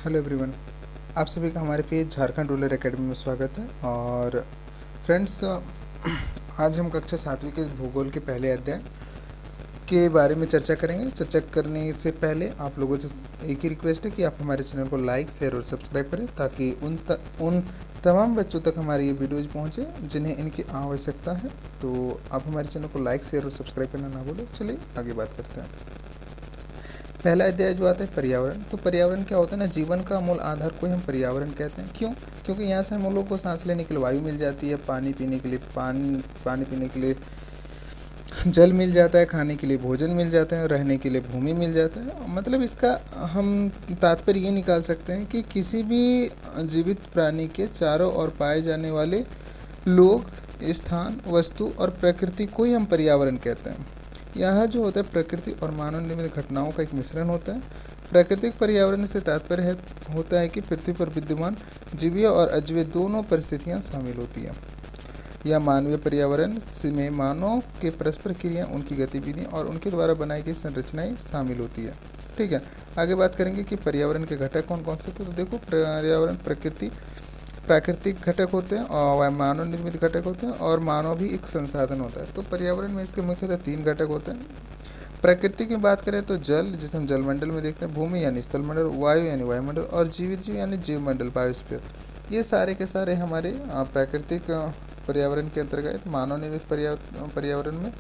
Hello everyone. आप सभी का हमारे पेज झारखंड रूरल एकेडमी में स्वागत है। और फ्रेंड्स, आज हम कक्षा 7वीं के भूगोल के पहले अध्याय के बारे में चर्चा करेंगे। चर्चा करने से पहले आप लोगों से एक ही रिक्वेस्ट है कि आप हमारे चैनल को लाइक, शेयर और सब्सक्राइब करें ताकि उन तमाम बच्चों तक हमारी ये वीडियोज़ पहुँचे जिन्हें इनकी आवश्यकता है। तो आप हमारे चैनल को लाइक, शेयर और सब्सक्राइब करना ना भूलें। चलिए आगे बात करते हैं। पहला अध्याय जो आता है पर्यावरण। तो पर्यावरण क्या होता है ना, जीवन का मूल आधार को ही हम पर्यावरण कहते हैं। क्यों? क्योंकि यहाँ से हम लोगों को सांस लेने के लिए वायु मिल जाती है, पानी पीने के लिए पानी पीने के लिए जल मिल जाता है, खाने के लिए भोजन मिल जाता है, रहने के लिए भूमि मिल जाता है। मतलब इसका हम तात्पर्य ये निकाल सकते हैं कि किसी भी जीवित प्राणी के चारों ओर पाए जाने वाले लोग, स्थान, वस्तु और प्रकृति को ही हम पर्यावरण कहते हैं। यह जो होता है प्रकृति और मानव निर्मित घटनाओं का एक मिश्रण होता है। प्राकृतिक पर्यावरण से तात्पर्य होता है कि पृथ्वी पर विद्यमान जीवीय और अजीवीय दोनों परिस्थितियां शामिल होती हैं। यह मानवीय पर्यावरण में मानव के परस्पर क्रिया, उनकी गतिविधियां और उनके द्वारा बनाई गई संरचनाएं शामिल होती है। ठीक है, आगे बात करेंगे कि पर्यावरण के घटक कौन कौन से थे। तो देखो, पर्यावरण प्राकृतिक घटक होते हैं और मानव निर्मित घटक होते हैं और मानव भी एक संसाधन होता है। तो पर्यावरण में इसके मुख्यतः 3 घटक होते हैं। प्रकृति की बात करें तो जल, जिसे हम जलमंडल में देखते हैं, भूमि यानी स्थलमंडल, वायु यानी वायुमंडल और जीवित जीव यानी जीवमंडल, बायोस्फीयर। ये सारे के सारे हमारे प्राकृतिक पर्यावरण के अंतर्गत। मानव निर्मित पर्यावरण में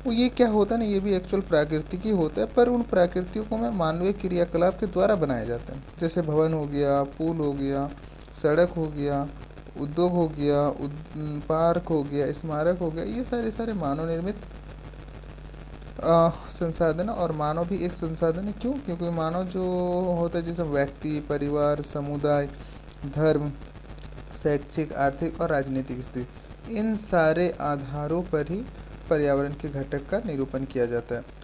वो ये क्या होता है ना, ये भी एक्चुअल प्राकृतिक ही होता है, पर उन प्राकृतिकों में मानवीय क्रियाकलाप के द्वारा बनाए जाते हैं। जैसे भवन हो गया, पुल हो गया, सड़क हो गया, उद्योग हो गया, पार्क हो गया, स्मारक हो गया। ये सारे सारे मानव निर्मित संसाधन। और मानव भी एक संसाधन है। क्यों? क्योंकि मानव जो होता है, जैसे व्यक्ति, परिवार, समुदाय, धर्म, शैक्षिक, आर्थिक और राजनीतिक स्थिति, इन सारे आधारों पर ही पर्यावरण के घटक का निरूपण किया जाता है।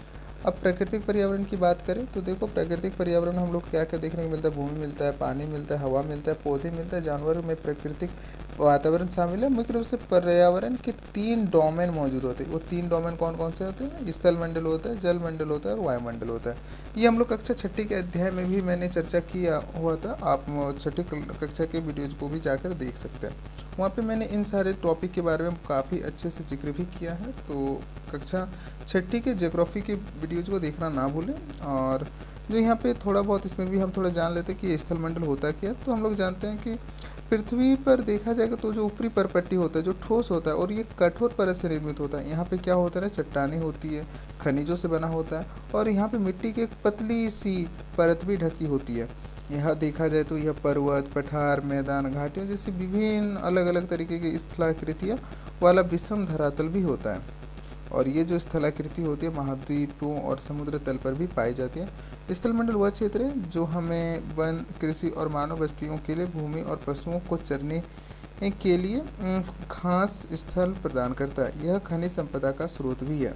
अब प्राकृतिक पर्यावरण की बात करें तो देखो, प्राकृतिक पर्यावरण हम लोग क्या क्या देखने को मिलता है। भूमि मिलता है, पानी मिलता है, हवा मिलता है, पौधे मिलता है, जानवर में प्राकृतिक वातावरण शामिल है। मुख्य रूप से पर्यावरण के 3 डोमेन मौजूद होते हैं। वो 3 डोमेन कौन कौन से होते हैं? स्थल मंडल होता है, जल मंडल होता है और वायुमंडल होता है। ये हम लोग कक्षा 6 के अध्याय में भी मैंने चर्चा किया हुआ था। आप 6ठी कक्षा के वीडियोज को भी जाकर देख सकते हैं। वहाँ पे मैंने इन सारे टॉपिक के बारे में काफ़ी अच्छे से जिक्र भी किया है। तो कक्षा 6ठी के ज्योग्राफी के वीडियोज को देखना ना भूलें। और जो यहाँ पे थोड़ा बहुत इसमें भी हम थोड़ा जान लेते हैं कि स्थलमंडल होता क्या है। तो हम लोग जानते हैं कि पृथ्वी पर देखा जाएगा तो जो ऊपरी परपट्टी होता है, जो ठोस होता है और ये कठोर परत से निर्मित होता है। यहाँ पे क्या होता है, चट्टानें होती है, खनिजों से बना होता है और यहाँ पे मिट्टी की एक पतली सी परत भी ढकी होती है। यह देखा जाए तो यह पर्वत, पठार, मैदान, घाटियों जैसी विभिन्न अलग अलग तरीके की स्थलाकृतियाँ वाला विषम धरातल भी होता है। और ये जो स्थलाकृति होती है महाद्वीपों और समुद्र तल पर भी पाई जाती है। स्थलमंडल वह क्षेत्र है जो हमें वन, कृषि और मानव बस्तियों के लिए भूमि और पशुओं को चरने के लिए घास स्थल प्रदान करता है। यह खनिज संपदा का स्रोत भी है।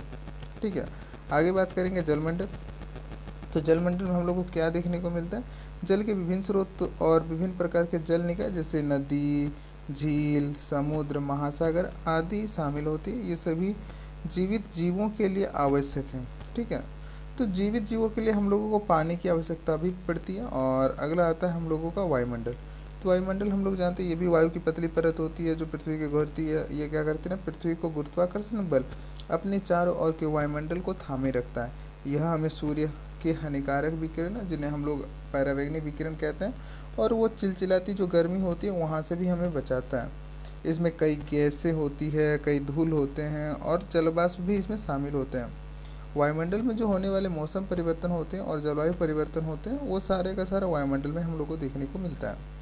ठीक है, आगे बात करेंगे जलमंडल। तो जलमंडल में हम लोग को क्या देखने को मिलता है? जल के विभिन्न स्रोत और विभिन्न प्रकार के जल निकाय, जैसे नदी, झील, समुद्र, महासागर आदि शामिल होती है। ये सभी जीवित जीवों के लिए आवश्यक है। ठीक है, तो जीवित जीवों के लिए हम लोगों को पानी की आवश्यकता भी पड़ती है। और अगला आता है हम लोगों का वायुमंडल। तो वायुमंडल हम लोग जानते हैं, ये भी वायु की पतली परत होती है जो पृथ्वी की घूरती है। ये क्या करती है ना, पृथ्वी को गुरुत्वाकर्षण बल अपने चारों ओर के वायुमंडल को थामे रखता है। यह हमें सूर्य के हानिकारक विकिरण, जिन्हें हम लोग परावैंगनी विकिरण कहते हैं, और वो चिलचिलाती जो गर्मी होती है वहाँ से भी हमें बचाता है। इसमें कई गैसें होती है, कई धूल होते हैं और जलवाष्प भी इसमें शामिल होते हैं। वायुमंडल में जो होने वाले मौसम परिवर्तन होते हैं और जलवायु परिवर्तन होते हैं, वो सारे का सारा वायुमंडल में हम लोग को देखने को मिलता है।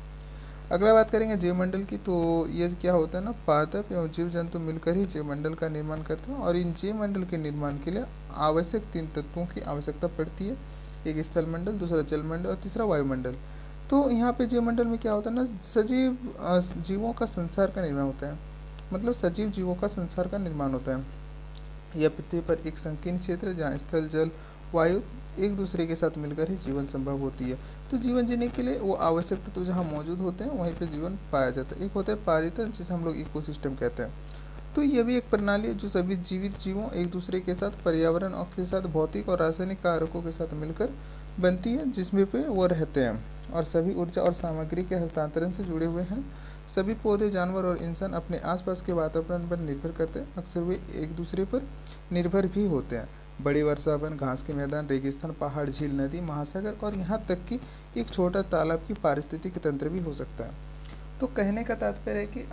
अगला बात करेंगे जीवमंडल की। तो ये क्या होता है ना, पादप एवं जीव जंतु मिलकर ही जीवमंडल का निर्माण करते हैं। और इन जीवमंडल के निर्माण के लिए आवश्यक 3 तत्वों की आवश्यकता पड़ती है। एक स्थलमंडल, दूसरा जलमंडल और तीसरा वायुमंडल। तो यहाँ पे जीवमंडल में क्या होता है ना, सजीव जीवों का संसार का निर्माण होता है। मतलब सजीव जीवों का संसार का निर्माण होता है। यह पृथ्वी पर एक संकीर्ण क्षेत्र है जहाँ स्थल, जल, वायु एक दूसरे के साथ मिलकर ही जीवन संभव होती है। तो जीवन जीने के लिए वो आवश्यक तत्व जहाँ मौजूद होते हैं वहीं पे जीवन पाया जाता है। एक होता है पारितंत्र, जिसे हम लोग इकोसिस्टम कहते हैं। तो यह भी एक प्रणाली है जो सभी जीवित जीवों एक दूसरे के साथ, पर्यावरण और के साथ, भौतिक और रासायनिक कारकों के साथ मिलकर बनती है, जिसमें पे वो रहते हैं। और सभी ऊर्जा और सामग्री के हस्तांतरण से जुड़े हुए हैं। सभी पौधे, जानवर और इंसान अपने आसपास के वातावरण पर निर्भर करते हैं। अक्सर वे एक दूसरे पर निर्भर भी होते हैं। बड़ी वर्षावन, घास के मैदान, रेगिस्तान, पहाड़, झील, नदी, महासागर और यहाँ तक कि एक छोटा तालाब की पारिस्थितिक तंत्र भी हो सकता है। तो कहने का तात्पर्य है कि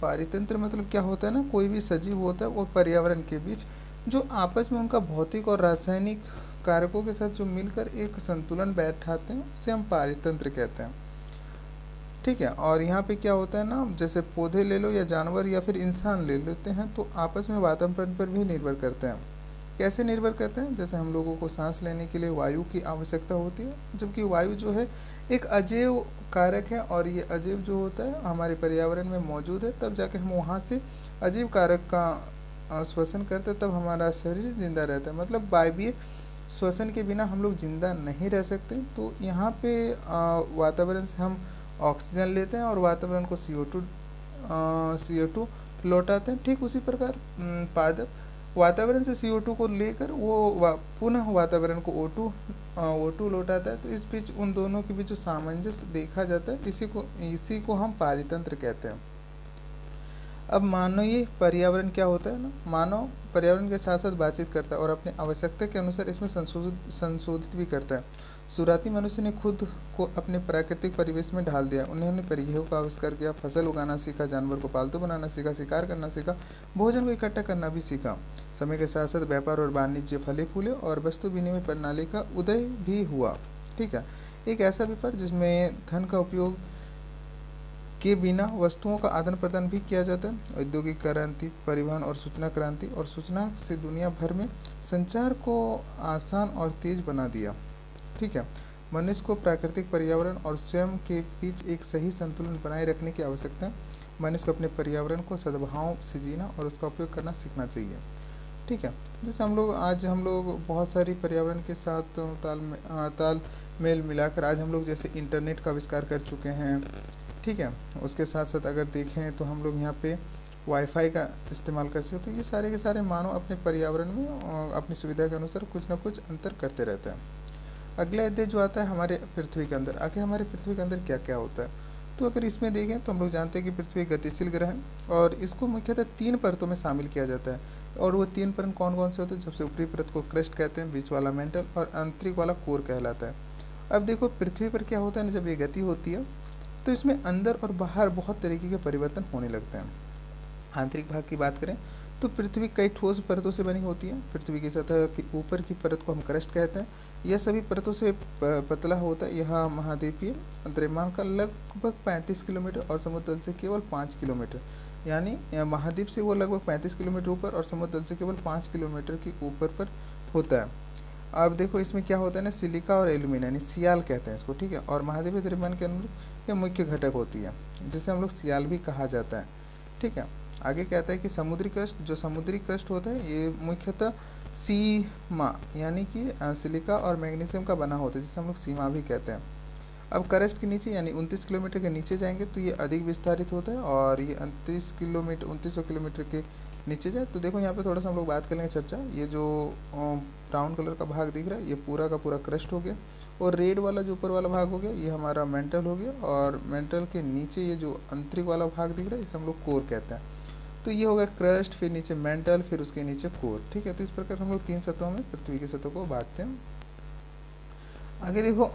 पारितंत्र मतलब क्या होता है ना, कोई भी सजीव होता है और पर्यावरण के बीच जो आपस में उनका भौतिक और रासायनिक कारकों के साथ जो मिलकर एक संतुलन बैठाते हैं उसे हम पारितंत्र कहते हैं। ठीक है। और यहाँ पे क्या होता है ना, जैसे पौधे ले लो या जानवर या फिर इंसान ले लेते हैं तो आपस में वातावरण पर भी निर्भर करते हैं। कैसे निर्भर करते हैं? जैसे हम लोगों को सांस लेने के लिए वायु की आवश्यकता होती है, जबकि वायु जो है एक अजैव कारक है और ये अजैव जो होता है हमारे पर्यावरण में मौजूद है, तब जाके हम वहाँ से अजैव कारक का श्वसन करते हैं, तब हमारा शरीर जिंदा रहता है। मतलब वायवीय श्वसन के बिना हम लोग जिंदा नहीं रह सकते। तो यहाँ पे वातावरण से हम ऑक्सीजन लेते हैं और वातावरण को CO2 लौटाते हैं। ठीक उसी प्रकार पादप वातावरण से CO2 को लेकर वो पुनः वातावरण को O2 लौटाता है। तो इस बीच उन दोनों के बीच जो सामंजस्य देखा जाता है इसी को हम पारितंत्र कहते हैं। अब मानव ये पर्यावरण क्या होता है ना, मानव पर्यावरण के साथ साथ बातचीत करता है और अपने आवश्यकता के अनुसार इसमें संशोधित भी करता है। शुरुआती मनुष्य ने खुद को अपने प्राकृतिक परिवेश में ढाल दिया। उन्होंने परियों का आविष्कार किया, फसल उगाना सीखा, जानवर को पालतू बनाना सीखा, शिकार करना सीखा, भोजन को इकट्ठा करना भी सीखा। समय के साथ साथ व्यापार और वाणिज्य फले फूले और वस्तु विनिमय प्रणाली का उदय भी हुआ। ठीक है। एक ऐसा व्यापार जिसमें धन का उपयोग के बिना वस्तुओं का आदान प्रदान भी किया जाता है। औद्योगिक क्रांति, परिवहन और सूचना क्रांति और सूचना से दुनिया भर में संचार को आसान और तेज बना दिया। ठीक है। मनुष्य को प्राकृतिक पर्यावरण और स्वयं के बीच एक सही संतुलन बनाए रखने की आवश्यकता है। मनुष्य को अपने पर्यावरण को सद्भाव से जीना और उसका उपयोग करना सीखना चाहिए। ठीक है। जैसे आज हम लोग बहुत सारी पर्यावरण के साथ तालमेल मिलाकर आज हम लोग जैसे इंटरनेट का आविष्कार कर चुके हैं। ठीक है। उसके साथ साथ अगर देखें तो हम लोग यहाँ पे वाईफाई का इस्तेमाल कर सकते हैं। तो ये सारे के सारे मानव अपने पर्यावरण में अपनी सुविधा के अनुसार कुछ ना कुछ अंतर करते रहते हैं। अगला अध्याय जो आता है हमारे पृथ्वी के अंदर, आखिर हमारे पृथ्वी के अंदर क्या क्या होता है। तो अगर इसमें देखें तो हम लोग जानते हैं कि पृथ्वी एक गतिशील ग्रह है और इसको मुख्यतः 3 परतों में शामिल किया जाता है। और वो 3 परत कौन कौन से होते हैं? सबसे ऊपरी परत को क्रस्ट कहते हैं, बीच वाला मेंटल और आंतरिक वाला कोर कहलाता है। अब देखो पृथ्वी पर क्या होता है ना, जब ये गति होती है तो इसमें अंदर और बाहर बहुत तरीके के परिवर्तन होने लगते हैं। आंतरिक भाग की बात करें तो पृथ्वी कई ठोस परतों से बनी होती है। पृथ्वी की सतह की ऊपर की परत को हम क्रस्ट कहते हैं। यह सभी परतों से पतला होता है। यह महाद्वीपीय द्रव्यमान का लगभग 35 किलोमीटर और समुद्र तल से केवल 5 किलोमीटर, यानी महाद्वीप से वो लगभग 35 किलोमीटर ऊपर और समुद्र तल से केवल 5 किलोमीटर के ऊपर पर होता है। अब देखो इसमें क्या होता है ना, सिलिका और एल्यूमिनियम यानी सियाल कहते हैं इसको। ठीक है। और महाद्वीपीय द्रव्यमान के अंदर यह मुख्य घटक होती है, जिसे हम लोग सियाल भी कहा जाता है। ठीक है। आगे कहता है कि समुद्री क्रस्ट, जो समुद्री क्रस्ट होता है ये मुख्यतः सीमा यानी कि सिलिका और मैग्नीशियम का बना होता है, जिसे हम लोग सीमा भी कहते हैं। अब क्रस्ट के नीचे यानी 29 किलोमीटर के नीचे जाएंगे तो ये अधिक विस्तारित होता है और ये 2900 किलोमीटर के नीचे जाए तो देखो यहाँ पे थोड़ा सा हम लोग बात कर लेंगे चर्चा। ये जो ब्राउन कलर का भाग दिख रहा है ये पूरा का पूरा क्रस्ट हो गया और रेड वाला जो ऊपर वाला भाग हो गया ये हमारा मेंटल हो गया और मेंटल के नीचे ये जो आंतरिक वाला भाग दिख रहा है इसे हम लोग कोर कहते हैं। तो ये होगा क्रस्ट, फिर नीचे मेंटल, फिर उसके नीचे कोर। ठीक है। तो इस प्रकार हम लोग 3 सतहों में पृथ्वी की सतह को बांटते हैं। आगे देखो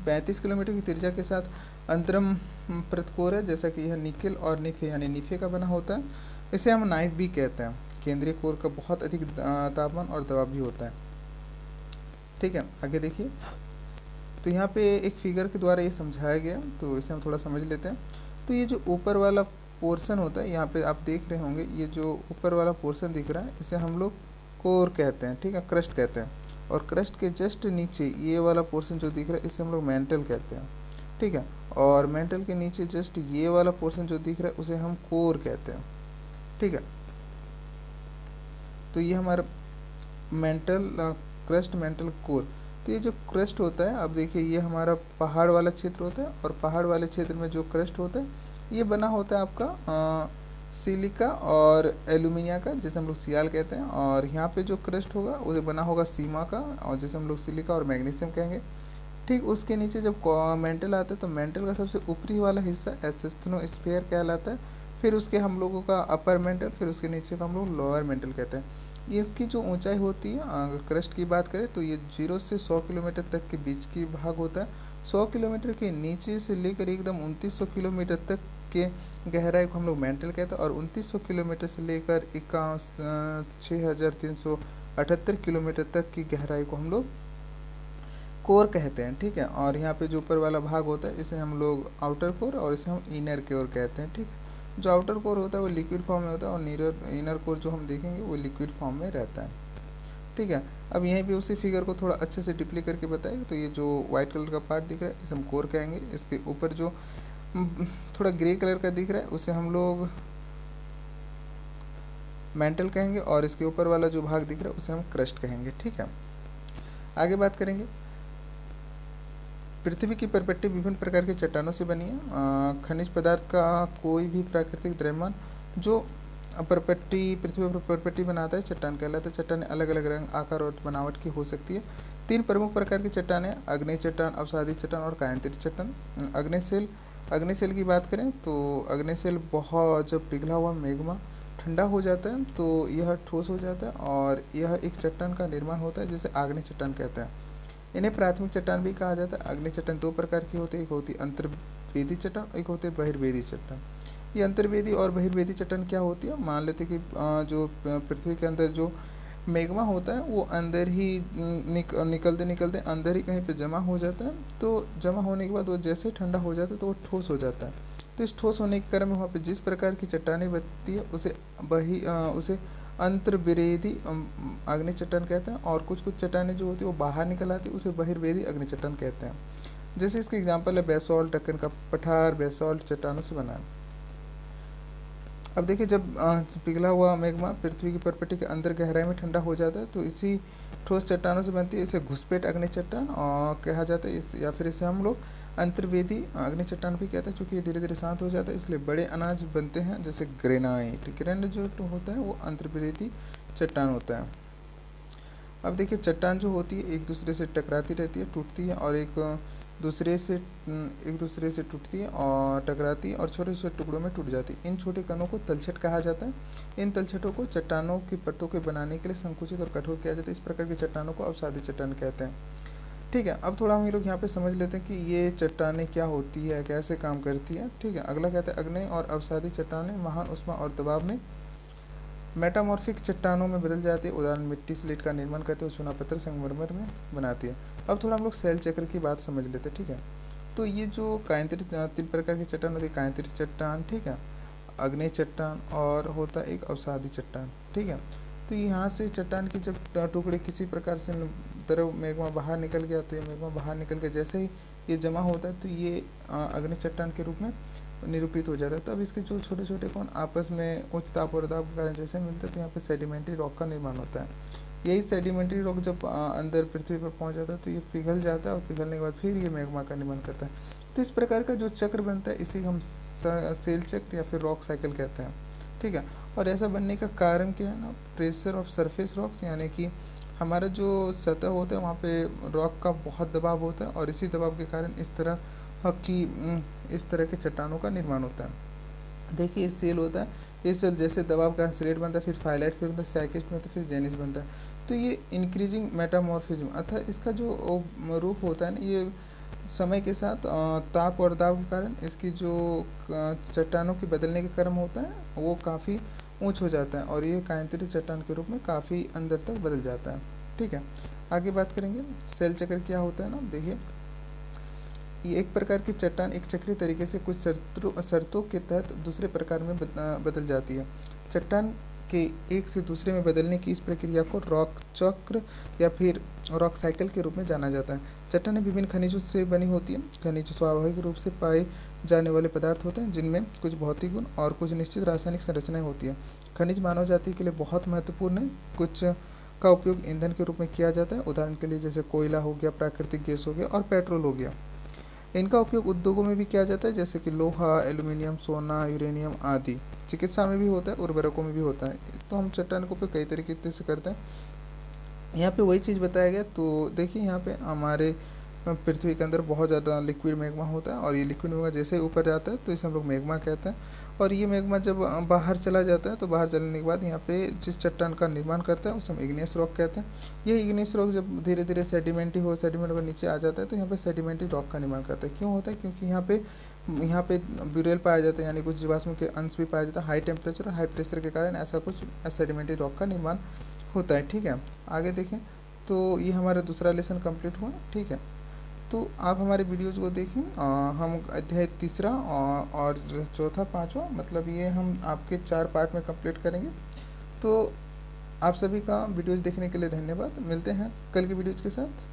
35 किलोमीटर की त्रिज्या के साथ अंतरम परत कोर है, जैसा कि यह निकेल और निफे यानी निफे का बना होता है। इसे हम नाइफ भी कहते हैं। केंद्रीय कोर का बहुत अधिक तापमान और दबाव भी होता है। ठीक है। आगे देखिए तो यहाँ पे एक फिगर के द्वारा ये समझाया गया, तो इसे हम थोड़ा समझ लेते हैं। तो ये जो ऊपर वाला पोर्शन होता है, यहाँ पे आप देख रहे होंगे ये जो ऊपर वाला पोर्शन दिख रहा है इसे हम लोग कोर कहते हैं। ठीक है। क्रस्ट कहते हैं। और क्रस्ट के जस्ट नीचे ये वाला पोर्शन जो दिख रहा है इसे हम लोग मेंटल कहते हैं। ठीक है। और मेंटल के नीचे जस्ट ये वाला पोर्शन जो दिख रहा है उसे हम कोर कहते हैं। ठीक है। तो ये हमारा मेंटल क्रस्ट, मेंटल, कोर। तो ये जो क्रस्ट होता है, अब देखिए ये हमारा पहाड़ वाला क्षेत्र होता है और पहाड़ वाले क्षेत्र में जो क्रस्ट होता है ये बना होता है आपका सिलिका और एल्यूमिनियम का, जिसे हम लोग सियाल कहते हैं। और यहाँ पे जो क्रस्ट होगा उसे बना होगा सीमा का और जिसे हम लोग सिलिका और मैग्नीशियम कहेंगे। ठीक उसके नीचे जब मेंटल आता है तो मेंटल का सबसे ऊपरी वाला हिस्सा एसिस्थ्नोस्फीयर कहलाता है, फिर उसके हम लोगों का अपर मेंटल, फिर उसके नीचे का हम लोग लोअर मेंटल कहते हैं। ये इसकी जो ऊंचाई होती है, अगर क्रस्ट की बात करें तो ये 0 से 100 किलोमीटर तक के बीच की भाग होता है। 100 किलोमीटर के नीचे से लेकर एकदम 2900 किलोमीटर तक के गहराई को हम लोग मेंटल कहते हैं, और 2900 किलोमीटर से लेकर 6378 किलोमीटर तक की गहराई को हम लोग कोर कहते हैं। ठीक है, और यहाँ पे जो ऊपर वाला भाग होता है इसे हम लोग आउटर कोर और इसे हम इनर कोर कहते हैं। ठीक है, जो आउटर कोर होता है वो लिक्विड फॉर्म में होता है, और इनर कोर जो हम देखेंगे वो लिक्विड फॉर्म में रहता है। ठीक है, अब यहीं पे उसी फिगर को थोड़ा अच्छे से डिप्ली करके बताएंगे। तो ये जो वाइट कलर का पार्ट दिख रहा है इसे हम कोर कहेंगे, इसके ऊपर जो थोड़ा ग्रे कलर का दिख रहा है उसे हम लोग मेंटल कहेंगे, और इसके ऊपर वाला जो भाग दिख रहा है उसे हम क्रस्ट कहेंगे। ठीक है, आगे बात करेंगे। पृथ्वी की परपट्टी विभिन्न प्रकार की चट्टानों से बनी है। खनिज पदार्थ का कोई भी प्राकृतिक द्रव्यमान जो पृथ्वी पर परपट्टी बनाता है चट्टान कहलाता है। चट्टानें अलग अलग रंग, आकार और बनावट की हो सकती है। 3 प्रमुख प्रकार की चट्टानें, अग्नि चट्टान, अवसादी चट्टान और कायांतित चट्टान। अग्निसेल की बात करें तो अग्निसेल बहुत जब पिघला हुआ मैग्मा ठंडा हो जाता है तो यह ठोस हो जाता है, और यह एक चट्टान का निर्माण होता है जिसे आग्नेय चट्टान कहते हैं। इन्हें प्राथमिक चट्टान भी कहा जाता है। अग्नि चट्टान 2 प्रकार की होती है, एक होती है अंतर्वेदी चट्टान, एक होती है बहिर्वेदी चट्टान। ये अंतर्वेदी और बहिर्वेदी चट्टान क्या होती है, मान लेते कि जो पृथ्वी के अंदर जो मैग्मा होता है वो अंदर ही निकलते निकलते अंदर ही कहीं पे जमा हो जाता है। तो जमा होने के बाद वो जैसे ही ठंडा हो जाता है तो वो ठोस हो जाता है। तो इस ठोस होने के क्रम में वहाँ पे जिस प्रकार की चट्टानें बनती है उसे अंतर्वेदी अग्नि चट्टान कहते हैं, और कुछ कुछ चट्टानें जो होती है वो बाहर निकल आती है उसे बहिर्वेदी अग्नि चट्टान कहते हैं। जैसे इसके एग्जांपल है बेसॉल्ट, दक्कन का पठार बेसॉल्ट चट्टानों से बना है। अब देखिए, जब पिघला हुआ मैग्मा पृथ्वी की परपट्टी के अंदर गहराई में ठंडा हो जाता है तो इसी ठोस चट्टानों से बनती है, इसे घुसपैठ अग्नि चट्टान और कहा जाता है, इस या फिर इसे हम लोग अंतर्वेदी अग्नि चट्टान भी कहते हैं। चूँकि ये धीरे धीरे शांत हो जाता है इसलिए बड़े अनाज बनते हैं जैसे ग्रेनाइट। ग्रेनाइट जो होता है वो अंतर्वेदी चट्टान होता है। अब देखिए, चट्टान जो होती है एक दूसरे से टकराती रहती है, टूटती है, और एक दूसरे से टूटती है और टकराती है और छोटे छोटे टुकड़ों में टूट जाती है। इन छोटे कणों को तलछट कहा जाता है। इन तलछटों को चट्टानों की परतों के बनाने के लिए संकुचित और कठोर किया जाता है। इस प्रकार की चट्टानों को अवसादी चट्टान कहते हैं। ठीक है, अब थोड़ा हम लोग यहाँ पे समझ लेते हैं कि ये चट्टानें क्या होती है, कैसे काम करती है। ठीक है, अगला कहते हैं अग्नि और अवसादी चट्टानें महान उष्मा और दबाव में मेटामॉर्फिक चट्टानों में बदल जाती है। उदाहरण मिट्टी स्लेट का निर्माण करते हुए चूनापत्थर संगमरमर में बनाती है। अब थोड़ा हम लोग सेल चक्र की बात समझ लेते हैं। ठीक है, तो ये जो कायांतरित 3 प्रकार की चट्टान होती है, कायांतरित चट्टान, ठीक है, अग्नेय चट्टान और होता है एक अवसादी चट्टान। ठीक है, तो यहाँ से चट्टान की जब टुकड़े किसी प्रकार से तरफ मैग्मा बाहर निकल गया तो ये मैग्मा बाहर निकल के जैसे ही ये जमा होता है तो ये अग्नि चट्टान के रूप में निरूपित हो जाता है। तब इसके जो छोटे छोटे कण आपस में उच्च ताप और दाब के कारण जैसे मिलते हैं तो यहाँ पे सेडिमेंट्री रॉक का निर्माण होता है। यही सेडिमेंट्री रॉक जब अंदर पृथ्वी पर पहुँच जाता है तो ये पिघल जाता है, और पिघलने के बाद फिर ये मैग्मा का निर्माण करता है। तो इस प्रकार का जो चक्र बनता है इसे हम सेल चक्र या फिर रॉक साइकिल कहते हैं। ठीक है, और ऐसा बनने का कारण क्या है ना, प्रेशर ऑफ सरफेस रॉक्स, यानी कि हमारा जो सतह होता है वहाँ पे रॉक का बहुत दबाव होता है, और इसी दबाव के कारण इस तरह के चट्टानों का निर्माण होता है। देखिए, इस सेल होता है, ये सेल जैसे दबाव का स्लेट बनता है, फिर फाइलाइट, फिर बनता है सैकिस्ट बनता है, फिर जेनिस बनता है। तो ये इंक्रीजिंग मेटामॉर्फिज्म अर्थात इसका जो रूप होता है ना, ये समय के साथ ताप और दाब के कारण इसकी जो चट्टानों के बदलने का क्रम होता है वो काफ़ी ऊंच हो जाता है, और ये कायांतरित चट्टान के रूप में काफ़ी अंदर तक बदल जाता है। ठीक है, आगे बात करेंगे सेल चक्र क्या होता है ना। देखिए, ये एक प्रकार की चट्टान एक चक्रीय तरीके से कुछ शर्तों के तहत दूसरे प्रकार में बदल जाती है। चट्टान के एक से दूसरे में बदलने की इस प्रक्रिया को रॉक चक्र या फिर रॉक साइकिल के रूप में जाना जाता है। चट्टानें विभिन्न खनिजों से बनी होती हैं। खनिज स्वाभाविक रूप से पाए जाने वाले पदार्थ होते हैं जिनमें कुछ भौतिक गुण और कुछ निश्चित रासायनिक संरचनाएं होती हैं। खनिज मानव जाति के लिए बहुत महत्वपूर्ण है। कुछ का उपयोग ईंधन के रूप में किया जाता है, उदाहरण के लिए जैसे कोयला हो गया, प्राकृतिक गैस हो गया और पेट्रोल हो गया। इनका उपयोग उद्योगों में भी किया जाता है, जैसे कि लोहा, एल्यूमिनियम, सोना, यूरेनियम आदि। चिकित्सा में भी होता है, उर्वरकों में भी होता है। तो हम चट्टान का उपयोग कई तरीके से करते हैं। यहाँ पे वही चीज़ बताया गया। तो देखिए, यहाँ पे हमारे पृथ्वी के अंदर बहुत ज़्यादा लिक्विड मैग्मा होता है, और ये लिक्विड मैग्मा जैसे ही ऊपर जाता है तो इसे हम लोग मैग्मा कहते हैं। और ये मैग्मा जब बाहर चला जाता है तो बाहर चलने के बाद यहाँ पे जिस चट्टान का निर्माण करता है उसे हम इग्नियस रॉक कहते हैं। ये इग्नियस रॉक जब धीरे धीरे सेडिमेंटी होकर नीचे आ जाता है तो यहाँ पे सेडिमेंटी रॉक का निर्माण करता है। क्यों होता है? क्योंकि यहाँ पे ब्यूरेल पाया जाता है, यानी कुछ जीवाश्म के अंश भी पाया जाता है। हाई टेम्परेचर और हाई प्रेशर के कारण ऐसा कुछ सेडिमेंटी रॉक का निर्माण होता है। ठीक है, आगे देखें। तो ये हमारा दूसरा लेसन कंप्लीट हुआ। ठीक है, तो आप हमारे वीडियोज़ को देखें। हम अध्याय तीसरा और चौथा पाँचवा, मतलब ये हम आपके 4 पार्ट में कंप्लीट करेंगे। तो आप सभी का वीडियोज़ देखने के लिए धन्यवाद। मिलते हैं कल की वीडियोज़ के साथ।